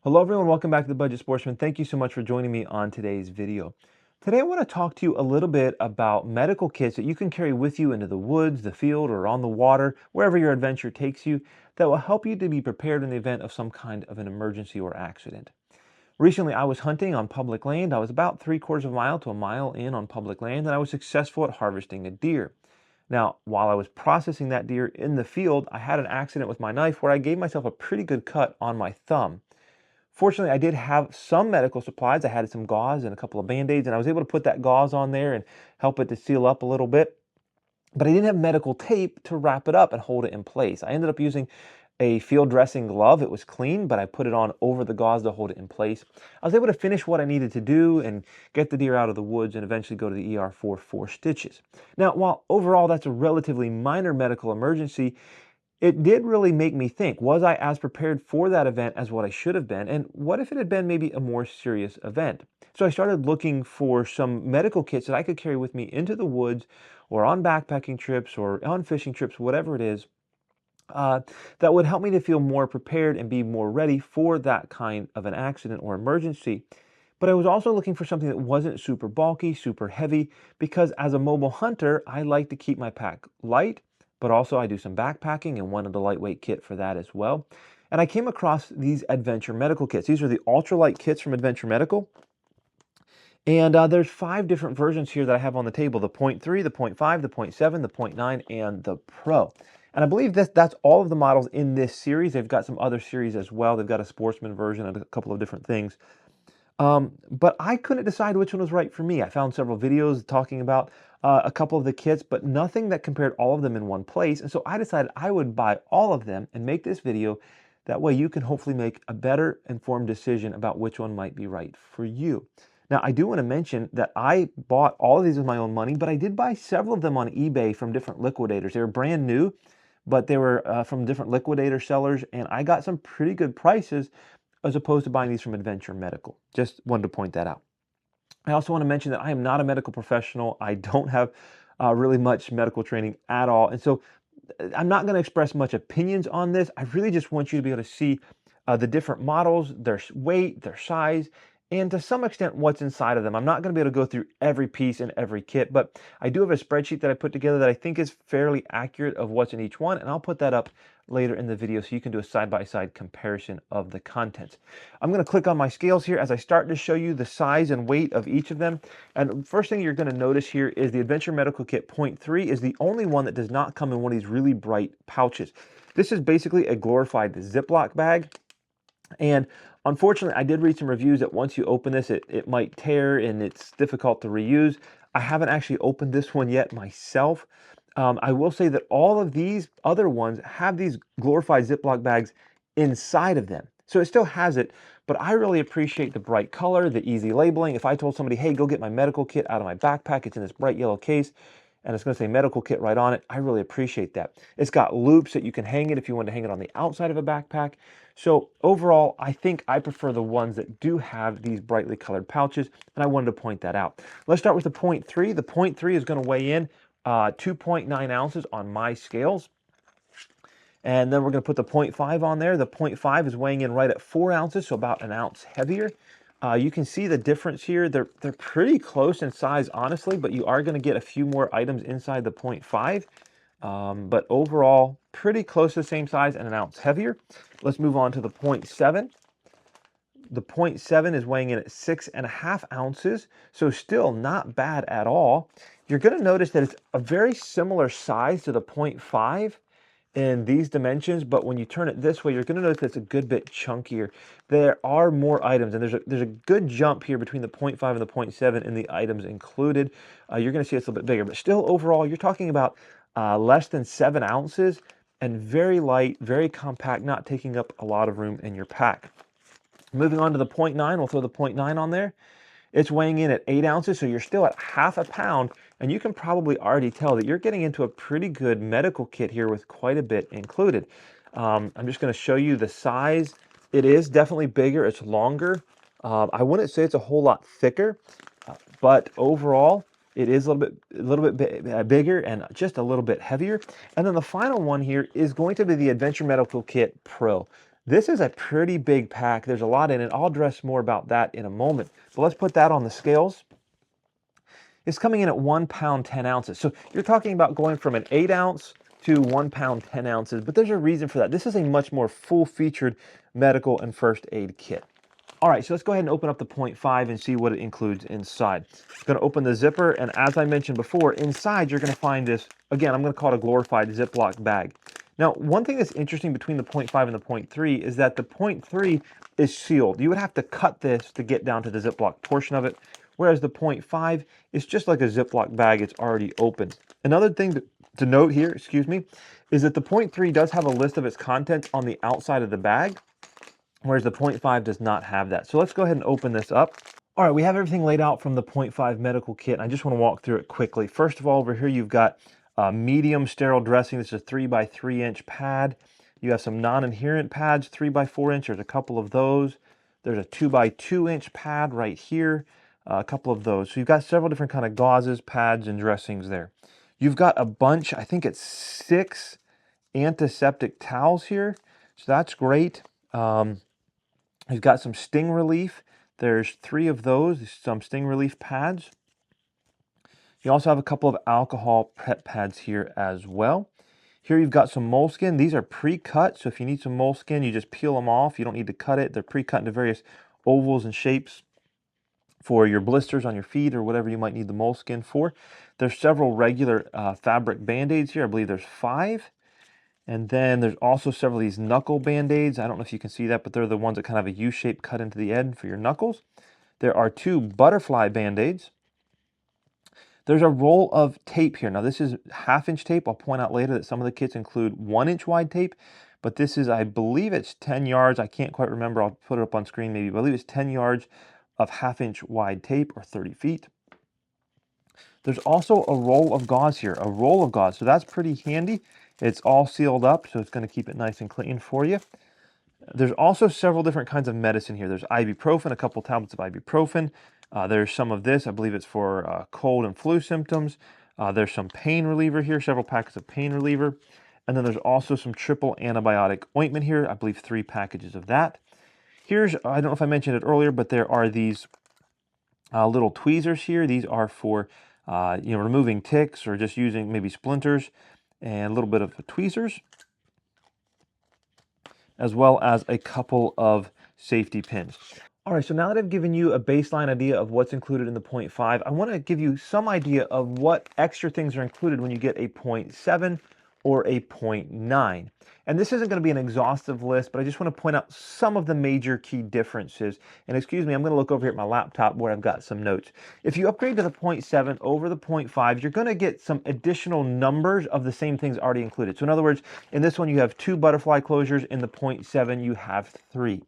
Hello everyone, welcome back to the Budget Sportsman. Thank you so much for joining me on today's video. Today I want to talk to you a little bit about medical kits that you can carry with you into the woods, the field, or on the water, wherever your adventure takes you, that will help you to be prepared in the event of some kind of an emergency or accident. Recently I was hunting on public land. I was about 3/4 of a mile to a mile in on public land, and I was successful at harvesting a deer. Now, while I was processing that deer in the field, I had an accident with my knife where I gave myself a pretty good cut on my thumb. Fortunately, I did have some medical supplies. I had some gauze and a couple of Band-Aids, and I was able to put that gauze on there and help it to seal up a little bit. But I didn't have medical tape to wrap it up and hold it in place. I ended up using a field dressing glove. It was clean, but I put it on over the gauze to hold it in place. I was able to finish what I needed to do and get the deer out of the woods and eventually go to the ER for 4 stitches. Now, while overall that's a relatively minor medical emergency, it did really make me think, was I as prepared for that event as what I should have been? And what if it had been maybe a more serious event? So I started looking for some medical kits that I could carry with me into the woods or on backpacking trips or on fishing trips, whatever it is, that would help me to feel more prepared and be more ready for that kind of an accident or emergency. But I was also looking for something that wasn't super bulky, super heavy, because as a mobile hunter, I like to keep my pack light, but also I do some backpacking and wanted a lightweight kit for that as well. And I came across these Adventure Medical kits. These are the Ultralight kits from Adventure Medical. And there's 5 different versions here that I have on the table: the 0.3, the 0.5, the 0.7, the 0.9, and the Pro. And I believe that's all of the models in this series. They've got some other series as well. They've got a sportsman version and a couple of different things. But I couldn't decide which one was right for me. I found several videos talking about a couple of the kits, but nothing that compared all of them in one place. And so I decided I would buy all of them and make this video. That way you can hopefully make a better informed decision about which one might be right for you. Now, I do want to mention that I bought all of these with my own money, but I did buy several of them on eBay from different liquidators. They were brand new, but they were from different liquidator sellers, and I got some pretty good prices as opposed to buying these from Adventure Medical. Just wanted to point that out. I also want to mention that I am not a medical professional. I don't have really much medical training at all. And so I'm not going to express much opinions on this. I really just want you to be able to see the different models, their weight, their size, and to some extent what's inside of them. I'm not going to be able to go through every piece in every kit, but I do have a spreadsheet that I put together that I think is fairly accurate of what's in each one, and I'll put that up later in the video so you can do a side-by-side comparison of the contents. I'm going to click on my scales here as I start to show you the size and weight of each of them. And first thing you're going to notice here is the Adventure Medical Kit 0.3 is the only one that does not come in one of these really bright pouches. This is basically a glorified Ziploc bag. And unfortunately, I did read some reviews that once you open this, it might tear and it's difficult to reuse. I haven't actually opened this one yet myself. I will say that all of these other ones have these glorified Ziploc bags inside of them. So it still has it, but I really appreciate the bright color, the easy labeling. If I told somebody, hey, go get my medical kit out of my backpack, it's in this bright yellow case, and it's going to say medical kit right on it, I really appreciate that. It's got loops that you can hang it if you want to hang it on the outside of a backpack. So overall, I think I prefer the ones that do have these brightly colored pouches, and I wanted to point that out. Let's start with the 0.3. The 0.3 is going to weigh in 2.9 ounces on my scales. And then we're going to put the 0.5 on there. The 0.5 is weighing in right at 4 ounces, so about an ounce heavier. You can see the difference here. They're pretty close in size, honestly, but you are going to get a few more items inside the 0.5. But overall, pretty close to the same size and an ounce heavier. Let's move on to the 0.7. The 0.7 is weighing in at 6.5 ounces, so still not bad at all. You're going to notice that it's a very similar size to the 0.5 in these dimensions, but when you turn it this way, you're going to notice it's a good bit chunkier. There are more items, and there's a good jump here between the 0.5 and the 0.7 in the items included. You're going to see it's a little bit bigger, but still overall, you're talking about less than 7 ounces and very light, very compact, not taking up a lot of room in your pack. Moving on to the 0.9, we'll throw the 0.9 on there. It's weighing in at 8 ounces, so you're still at half a pound, and you can probably already tell that you're getting into a pretty good medical kit here with quite a bit included. I'm just going to show you the size. It is definitely bigger. It's longer. I wouldn't say it's a whole lot thicker, but overall, it is a little bit bigger and just a little bit heavier. And then the final one here is going to be the Adventure Medical Kit Pro. This is a pretty big pack. There's a lot in it. I'll address more about that in a moment. But let's put that on the scales. It's coming in at 1 pound, 10 ounces. So you're talking about going from an 8 ounce to 1 pound, 10 ounces. But there's a reason for that. This is a much more full-featured medical and first aid kit. All right, so let's go ahead and open up the 0.5 and see what it includes inside. I'm going to open the zipper, and as I mentioned before, inside you're going to find this, again, I'm going to call it a glorified Ziploc bag. Now, one thing that's interesting between the 0.5 and the 0.3 is that the 0.3 is sealed. You would have to cut this to get down to the Ziploc portion of it, whereas the 0.5 is just like a Ziploc bag. It's already open. Another thing to note here, excuse me, is that the 0.3 does have a list of its contents on the outside of the bag, whereas the 0.5 does not have that. So let's go ahead and open this up. All right, we have everything laid out from the 0.5 medical kit, and I just want to walk through it quickly. First of all, over here you've got medium sterile dressing. This is a 3 by 3 inch pad. You have some non-adherent pads, 3 by 4 inch. There's a couple of those. There's a 2 by 2 inch pad right here, a couple of those. So you've got several different kind of gauzes, pads, and dressings there. You've got a bunch, I think it's 6 antiseptic towels here, so that's great. You've got some sting relief. There's 3 of those, some sting relief pads. You also have a couple of alcohol prep pads here as well. Here you've got some moleskin. These are pre-cut, so if you need some moleskin, you just peel them off. You don't need to cut it. They're pre-cut into various ovals and shapes for your blisters on your feet or whatever you might need the moleskin for. There's several regular fabric band-aids here. I believe there's 5. And then there's also several of these knuckle band-aids. I don't know if you can see that, but they're the ones that kind of have a U-shape cut into the end for your knuckles. There are 2 butterfly band-aids. There's a roll of tape here. Now this is 1/2 inch tape. I'll point out later that some of the kits include 1 inch wide tape, but this is, I believe it's 10 yards. I can't quite remember. I'll put it up on screen maybe. I believe it's 10 yards of 1/2 inch wide tape, or 30 feet. There's also a roll of gauze here, a roll of gauze. So that's pretty handy. It's all sealed up, so it's going to keep it nice and clean for you. There's also several different kinds of medicine here. There's ibuprofen, a couple tablets of ibuprofen. There's some of this. I believe it's for cold and flu symptoms. There's some pain reliever here, several packets of pain reliever. And then there's also some triple antibiotic ointment here. I believe 3 packages of that. Here's, I don't know if I mentioned it earlier, but there are these little tweezers here. These are for removing ticks or just using maybe splinters, and a little bit of tweezers, as well as a couple of safety pins. All right, so now that I've given you a baseline idea of what's included in the 0.5, I want to give you some idea of what extra things are included when you get a 0.7 or a 0.9. And this isn't going to be an exhaustive list, but I just want to point out some of the major key differences. And excuse me, I'm going to look over here at my laptop where I've got some notes. If you upgrade to the 0.7 over the 0.5, you're going to get some additional numbers of the same things already included. So in other words, in this one you have 2 butterfly closures. In the 0.7 you have 3.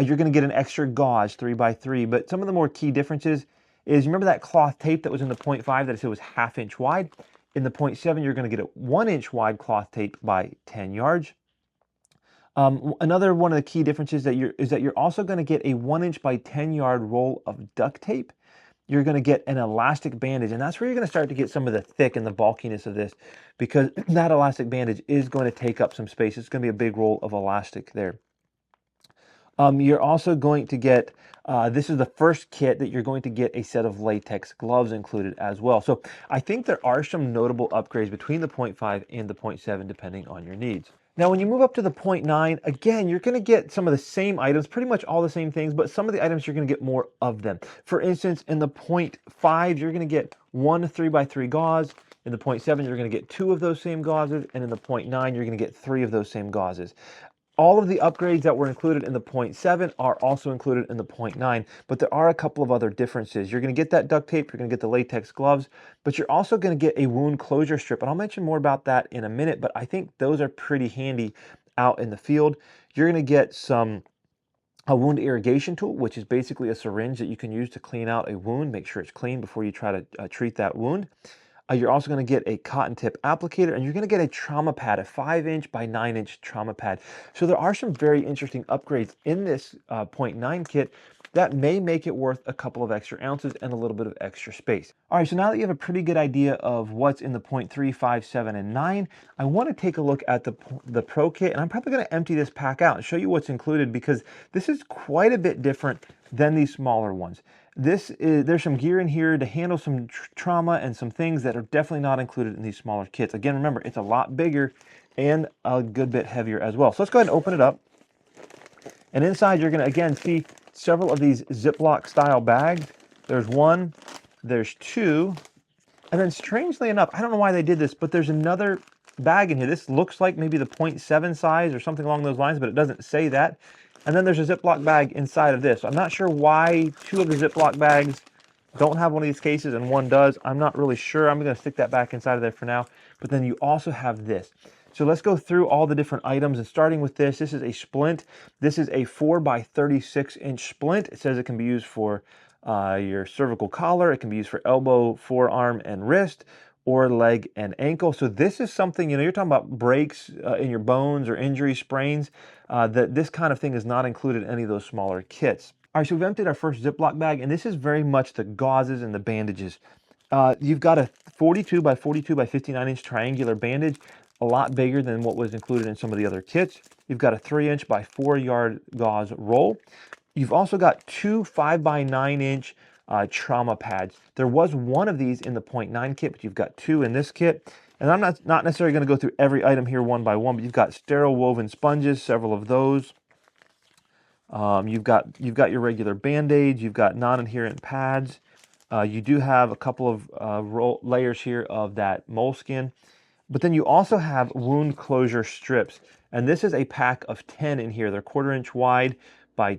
You're going to get an extra gauze, 3 by 3. But some of the more key differences is, you remember that cloth tape that was in the 0.5 that I said was 1/2 inch wide? In the 0.7, you're going to get a 1 inch wide cloth tape by 10 yards. Another one of the key differences is that you're also going to get a 1 inch by 10 yard roll of duct tape. You're going to get an elastic bandage, and that's where you're going to start to get some of the thick and the bulkiness of this, because that elastic bandage is going to take up some space. It's going to be a big roll of elastic there. You're also going to get, this is the first kit that you're going to get a set of latex gloves included as well. So I think there are some notable upgrades between the 0.5 and the 0.7 depending on your needs. Now, when you move up to the 0.9, again, you're going to get some of the same items, pretty much all the same things, but some of the items you're going to get more of them. For instance, in the 0.5, you're going to get 1 3 by 3 gauze. In the 0.7, you're going to get 2 of those same gauzes, and in the 0.9, you're going to get 3 of those same gauzes. All of the upgrades that were included in the 0.7 are also included in the 0.9, but there are a couple of other differences. You're going to get that duct tape, you're going to get the latex gloves, but you're also going to get a wound closure strip, and I'll mention more about that in a minute, but I think those are pretty handy out in the field. You're going to get a wound irrigation tool, which is basically a syringe that you can use to clean out a wound, make sure it's clean before you try to treat that wound. You're also going to get a cotton tip applicator, and you're going to get a trauma pad, a 5-inch by 9-inch trauma pad. So there are some very interesting upgrades in this point 0.9 kit that may make it worth a couple of extra ounces and a little bit of extra space. All right, so now that you have a pretty good idea of what's in the 0.3, 5, 7, and 9, I want to take a look at the Pro kit, and I'm probably going to empty this pack out and show you what's included, because this is quite a bit different than these smaller ones. There's some gear in here to handle some trauma and some things that are definitely not included in these smaller kits. Again, remember, it's a lot bigger and a good bit heavier as well. So let's go ahead and open it up. And inside, you're going to, again, see several of these Ziploc style bags. There's one, there's two, and then strangely enough, I don't know why they did this, but there's another bag in here. This looks like maybe the 0.7 size or something along those lines, but it doesn't say that. And then there's a Ziploc bag inside of this. I'm not sure why two of the Ziploc bags don't have one of these cases and one does. I'm not really sure. I'm going to stick that back inside of there for now. But then you also have this. So let's go through all the different items, and starting with this. This is a splint. This is a 4 by 36 inch splint. It says it can be used for your cervical collar. It can be used for elbow, forearm, and wrist, or leg and ankle. So this is something, you're talking about breaks in your bones or injury sprains, that this kind of thing is not included in any of those smaller kits. All right, so we've emptied our first Ziploc bag, and this is very much the gauzes and the bandages. You've got a 42 by 42 by 59 inch triangular bandage, a lot bigger than what was included in some of the other kits. You've got a 3-inch by 4-yard gauze roll. You've also got two 5 by 9 inch trauma pads. There was one of these in the 0.9 kit, but you've got two in this kit. And I'm not necessarily going to go through every item here one by one, but you've got sterile woven sponges, several of those. You've got your regular Band-Aids. You've got non-adherent pads. You do have a couple of layers here of that moleskin. But then you also have wound closure strips. And this is a pack of 10 in here. They're 1/4 inch wide by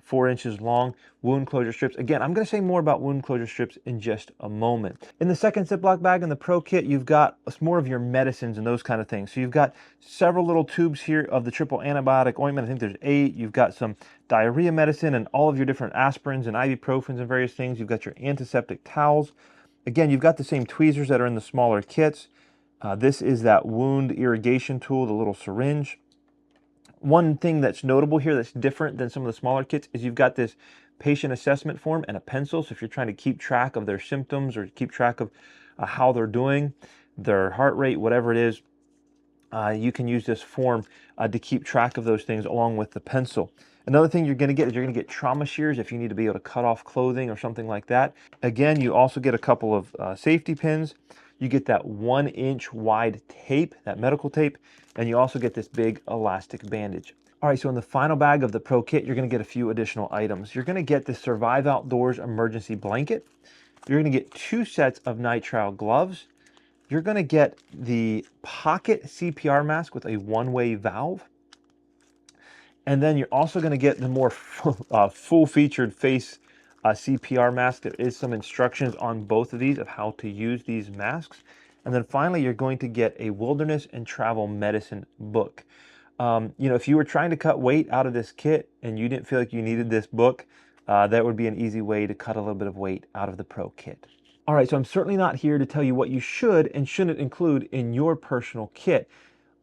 4 inches long wound closure strips. Again, I'm going to say more about wound closure strips in just a moment. In the second Ziploc bag in the Pro kit, you've got more of your medicines and those kind of things. So you've got several little tubes here of the triple antibiotic ointment. I think there's 8. You've got some diarrhea medicine and all of your different aspirins and ibuprofens and various things. You've got your antiseptic towels. Again, you've got the same tweezers that are in the smaller kits. This is that wound irrigation tool, the little syringe. One thing that's notable here that's different than some of the smaller kits is you've got this patient assessment form and a pencil. So if you're trying to keep track of their symptoms or keep track of how they're doing, their heart rate, whatever it is, you can use this form to keep track of those things along with the pencil. Another thing you're going to get is you're going to get trauma shears if you need to be able to cut off clothing or something like that. Again, you also get a couple of safety pins. You get that 1-inch wide tape, that medical tape, and you also get this big elastic bandage. All right, so in the final bag of the Pro kit, you're going to get a few additional items. You're going to get the Survive Outdoors emergency blanket. You're going to get 2 sets of nitrile gloves. You're going to get the pocket CPR mask with a one-way valve. And then you're also going to get the more full-featured face CPR mask. There is some instructions on both of these of how to use these masks. And then finally, you're going to get a wilderness and travel medicine book. If you were trying to cut weight out of this kit and you didn't feel like you needed this book, that would be an easy way to cut a little bit of weight out of the Pro kit. All right, so I'm certainly not here to tell you what you should and shouldn't include in your personal kit.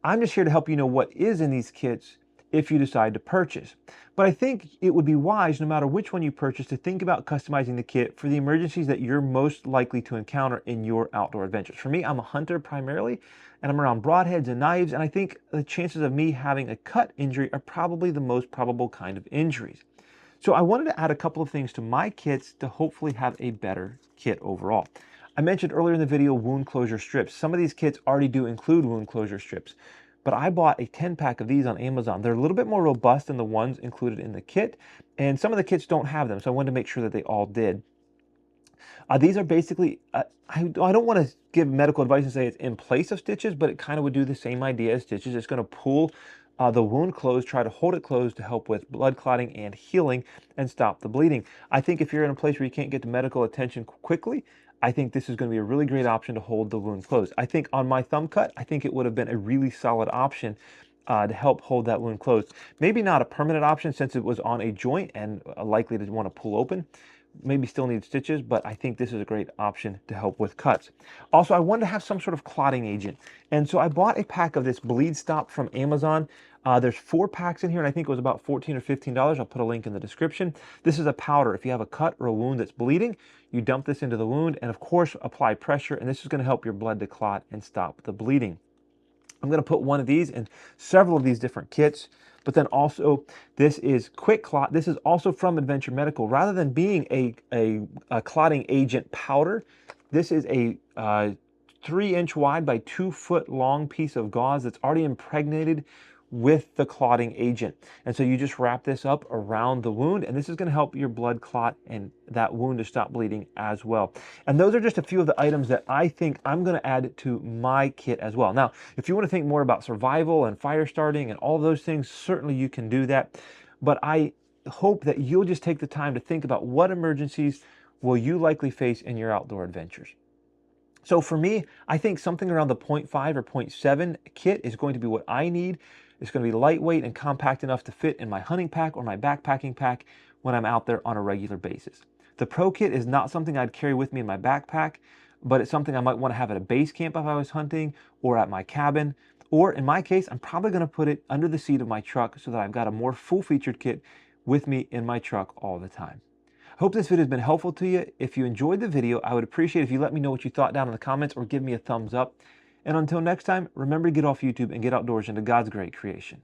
I'm just here to help you know what is in these kits if you decide to purchase. But I think it would be wise, no matter which one you purchase, to think about customizing the kit for the emergencies that you're most likely to encounter in your outdoor adventures. For me, I'm a hunter primarily, and I'm around broadheads and knives, and I think the chances of me having a cut injury are probably the most probable kind of injuries. So I wanted to add a couple of things to my kits to hopefully have a better kit overall. I mentioned earlier in the video wound closure strips. Some of these kits already do include wound closure strips, but I bought a 10-pack of these on Amazon. They're a little bit more robust than the ones included in the kit, and some of the kits don't have them, so I wanted to make sure that they all did. These are basically, I don't want to give medical advice and say it's in place of stitches, but it kind of would do the same idea as stitches. It's going to pull the wound closed, try to hold it closed to help with blood clotting and healing and stop the bleeding. I think if you're in a place where you can't get to medical attention quickly, I think this is going to be a really great option to hold the wound closed. I think on my thumb cut, I think it would have been a really solid option to help hold that wound closed. Maybe not a permanent option since it was on a joint and likely to want to pull open, maybe still need stitches, but I think this is a great option to help with cuts. Also, I wanted to have some sort of clotting agent, and so I bought a pack of this Bleed Stop from Amazon. There's 4 packs in here, and I think it was about $14 or $15. I'll put a link in the description. This is a powder. If you have a cut or a wound that's bleeding, you dump this into the wound, and of course, apply pressure, and this is going to help your blood to clot and stop the bleeding. I'm going to put one of these in several of these different kits. But then also, this is Quick Clot. This is also from Adventure Medical. Rather than being a clotting agent powder, this is a 3-inch wide by 2-foot long piece of gauze that's already impregnated with the clotting agent. And so you just wrap this up around the wound, and this is going to help your blood clot and that wound to stop bleeding as well. And those are just a few of the items that I think I'm going to add to my kit as well. Now, if you want to think more about survival and fire starting and all those things, certainly you can do that. But I hope that you'll just take the time to think about what emergencies will you likely face in your outdoor adventures. So for me, I think something around the 0.5 or 0.7 kit is going to be what I need. It's going to be lightweight and compact enough to fit in my hunting pack or my backpacking pack when I'm out there on a regular basis. The Pro Kit is not something I'd carry with me in my backpack, but it's something I might want to have at a base camp if I was hunting or at my cabin. Or in my case, I'm probably going to put it under the seat of my truck so that I've got a more full-featured kit with me in my truck all the time. I hope this video has been helpful to you. If you enjoyed the video, I would appreciate if you let me know what you thought down in the comments or give me a thumbs up. And until next time, remember to get off YouTube and get outdoors into God's great creation.